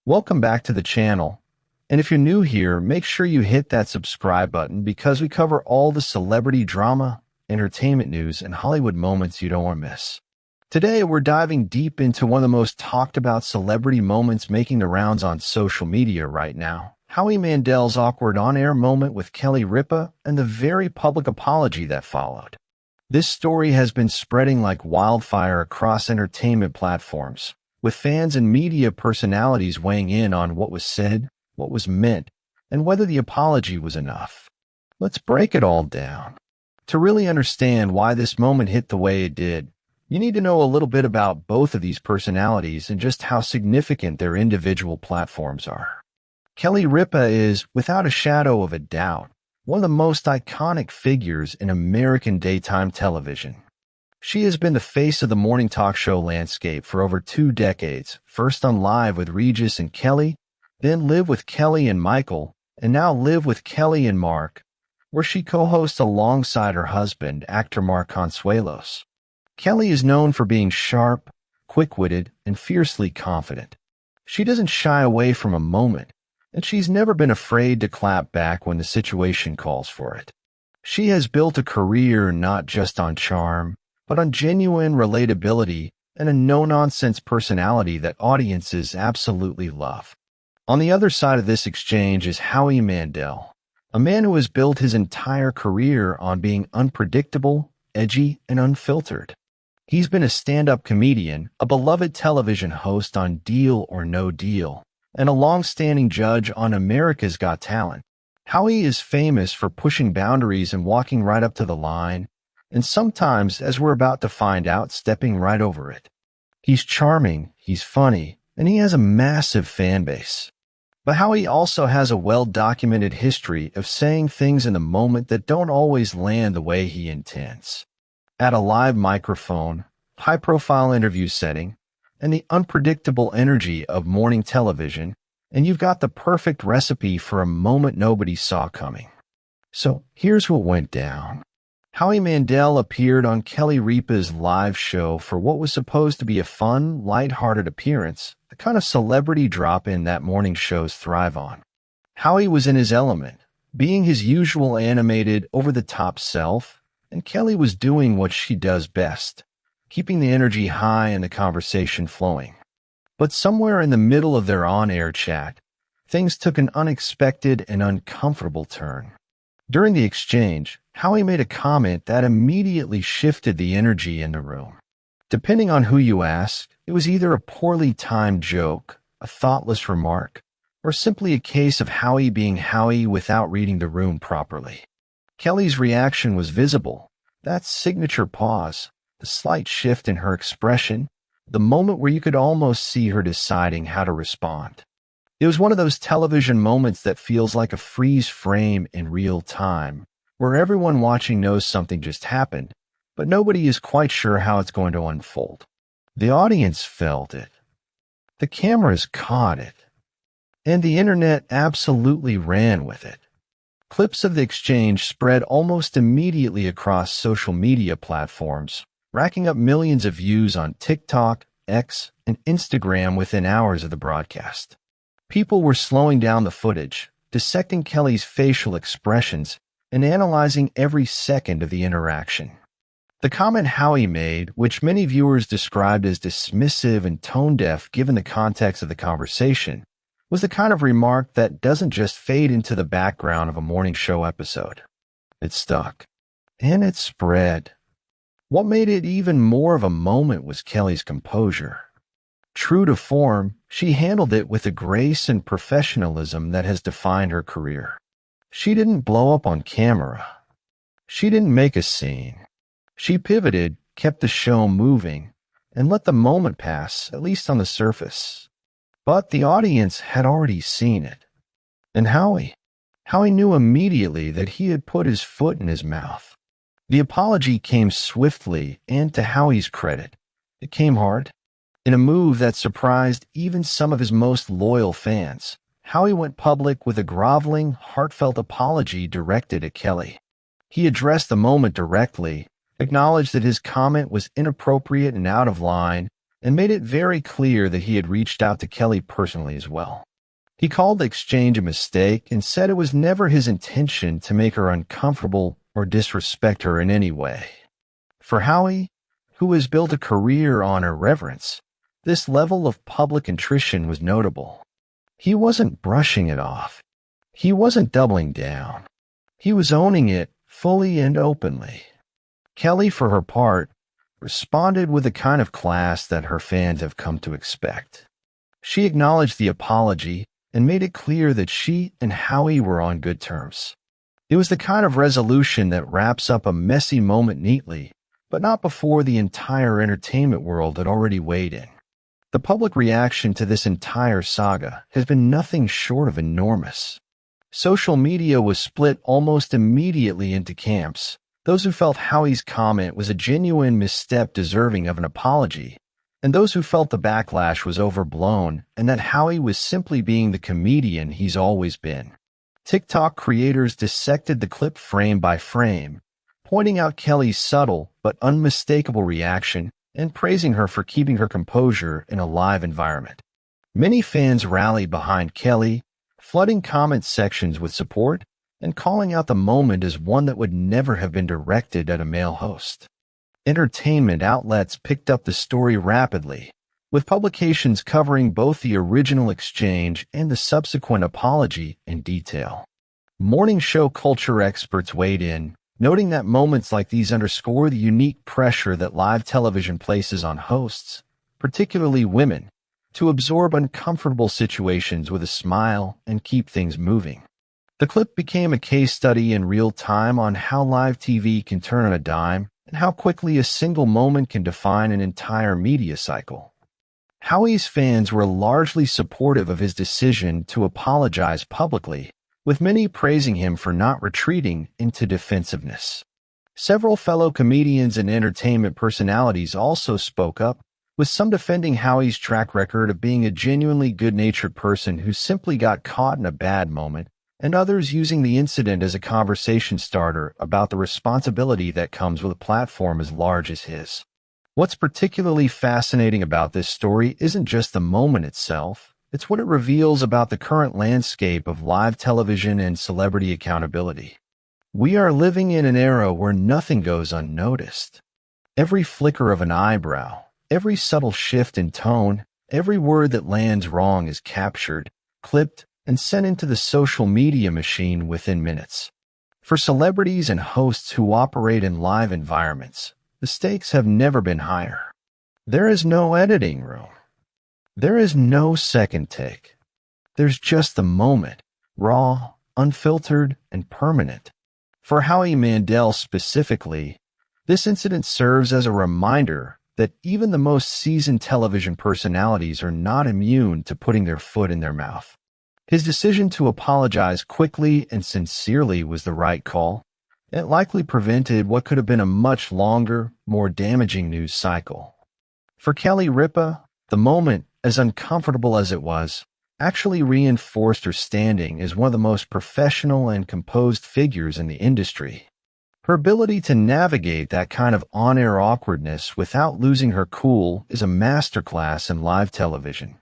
Welcome back to the channel. And if you're new here, make sure you hit that subscribe button because we cover all the celebrity drama, entertainment news, and Hollywood moments you don't want to miss. Today, we're diving deep into one of the most talked about celebrity moments making the rounds on social media right now. Howie Mandel's awkward on-air moment with Kelly Ripa and the very public apology that followed. This story has been spreading like wildfire across entertainment platforms, with fans and media personalities weighing in on what was said, what was meant, and whether the apology was enough. Let's break it all down. To really understand why this moment hit the way it did, you need to know a little bit about both of these personalities and just how significant their individual platforms are. Kelly Ripa is, without a shadow of a doubt, one of the most iconic figures in American daytime television. She has been the face of the morning talk show landscape for over 2 decades, first on Live with Regis and Kelly, then Live with Kelly and Michael, and now Live with Kelly and Mark, where she co-hosts alongside her husband, actor Mark Consuelos. Kelly is known for being sharp, quick-witted, and fiercely confident. She doesn't shy away from a moment, and she's never been afraid to clap back when the situation calls for it. She has built a career not just on charm, but on genuine relatability and a no-nonsense personality that audiences absolutely love. On the other side of this exchange is Howie Mandel, a man who has built his entire career on being unpredictable, edgy, and unfiltered. He's been a stand-up comedian, a beloved television host on Deal or No Deal, and a long-standing judge on America's Got Talent. Howie is famous for pushing boundaries and walking right up to the line, and sometimes, as we're about to find out, stepping right over it. He's charming, he's funny, and he has a massive fan base. But Howie also has a well-documented history of saying things in the moment that don't always land the way he intends. At a live microphone, high-profile interview setting, and the unpredictable energy of morning television, and you've got the perfect recipe for a moment nobody saw coming. So here's what went down. Howie Mandel appeared on Kelly Ripa's live show for what was supposed to be a fun, lighthearted appearance, the kind of celebrity drop-in that morning shows thrive on. Howie was in his element, being his usual animated, over-the-top self, and Kelly was doing what she does best, keeping the energy high and the conversation flowing. But somewhere in the middle of their on-air chat, things took an unexpected and uncomfortable turn. During the exchange, Howie made a comment that immediately shifted the energy in the room. Depending on who you ask, it was either a poorly timed joke, a thoughtless remark, or simply a case of Howie being Howie without reading the room properly. Kelly's reaction was visible, that signature pause, the slight shift in her expression, the moment where you could almost see her deciding how to respond. It was one of those television moments that feels like a freeze frame in real time, where everyone watching knows something just happened, but nobody is quite sure how it's going to unfold. The audience felt it. The cameras caught it. And the internet absolutely ran with it. Clips of the exchange spread almost immediately across social media platforms, racking up millions of views on TikTok, X, and Instagram within hours of the broadcast. People were slowing down the footage, dissecting Kelly's facial expressions, and analyzing every second of the interaction. The comment Howie made, which many viewers described as dismissive and tone-deaf given the context of the conversation, was the kind of remark that doesn't just fade into the background of a morning show episode. It stuck. And it spread. What made it even more of a moment was Kelly's composure. True to form, she handled it with a grace and professionalism that has defined her career. She didn't blow up on camera. She didn't make a scene. She pivoted, kept the show moving, and let the moment pass, at least on the surface. But the audience had already seen it. And Howie knew immediately that he had put his foot in his mouth. The apology came swiftly, and to Howie's credit, it came hard. In a move that surprised even some of his most loyal fans, Howie went public with a groveling, heartfelt apology directed at Kelly. He addressed the moment directly, acknowledged that his comment was inappropriate and out of line, and made it very clear that he had reached out to Kelly personally as well. He called the exchange a mistake and said it was never his intention to make her uncomfortable or disrespect her in any way. For Howie, who has built a career on irreverence, this level of public contrition was notable. He wasn't brushing it off. He wasn't doubling down. He was owning it fully and openly. Kelly, for her part, responded with the kind of class that her fans have come to expect. She acknowledged the apology and made it clear that she and Howie were on good terms. It was the kind of resolution that wraps up a messy moment neatly, but not before the entire entertainment world had already weighed in. The public reaction to this entire saga has been nothing short of enormous. Social media was split almost immediately into camps. Those who felt Howie's comment was a genuine misstep deserving of an apology, and those who felt the backlash was overblown and that Howie was simply being the comedian he's always been. TikTok creators dissected the clip frame by frame, pointing out Kelly's subtle but unmistakable reaction and praising her for keeping her composure in a live environment. Many fans rallied behind Kelly, flooding comment sections with support and calling out the moment as one that would never have been directed at a male host. Entertainment outlets picked up the story rapidly, with publications covering both the original exchange and the subsequent apology in detail. Morning show culture experts weighed in, noting that moments like these underscore the unique pressure that live television places on hosts, particularly women, to absorb uncomfortable situations with a smile and keep things moving. The clip became a case study in real time on how live TV can turn on a dime and how quickly a single moment can define an entire media cycle. Howie's fans were largely supportive of his decision to apologize publicly, with many praising him for not retreating into defensiveness. Several fellow comedians and entertainment personalities also spoke up, with some defending Howie's track record of being a genuinely good-natured person who simply got caught in a bad moment, and others using the incident as a conversation starter about the responsibility that comes with a platform as large as his. What's particularly fascinating about this story isn't just the moment itself, it's what it reveals about the current landscape of live television and celebrity accountability. We are living in an era where nothing goes unnoticed. Every flicker of an eyebrow, every subtle shift in tone, every word that lands wrong is captured, clipped, and sent into the social media machine within minutes. For celebrities and hosts who operate in live environments, the stakes have never been higher. There is no editing room. There is no second take. There's just the moment, raw, unfiltered, and permanent. For Howie Mandel specifically, this incident serves as a reminder that even the most seasoned television personalities are not immune to putting their foot in their mouth. His decision to apologize quickly and sincerely was the right call. It likely prevented what could have been a much longer, more damaging news cycle. For Kelly Ripa, the moment, as uncomfortable as it was, actually reinforced her standing as one of the most professional and composed figures in the industry. Her ability to navigate that kind of on-air awkwardness without losing her cool is a masterclass in live television.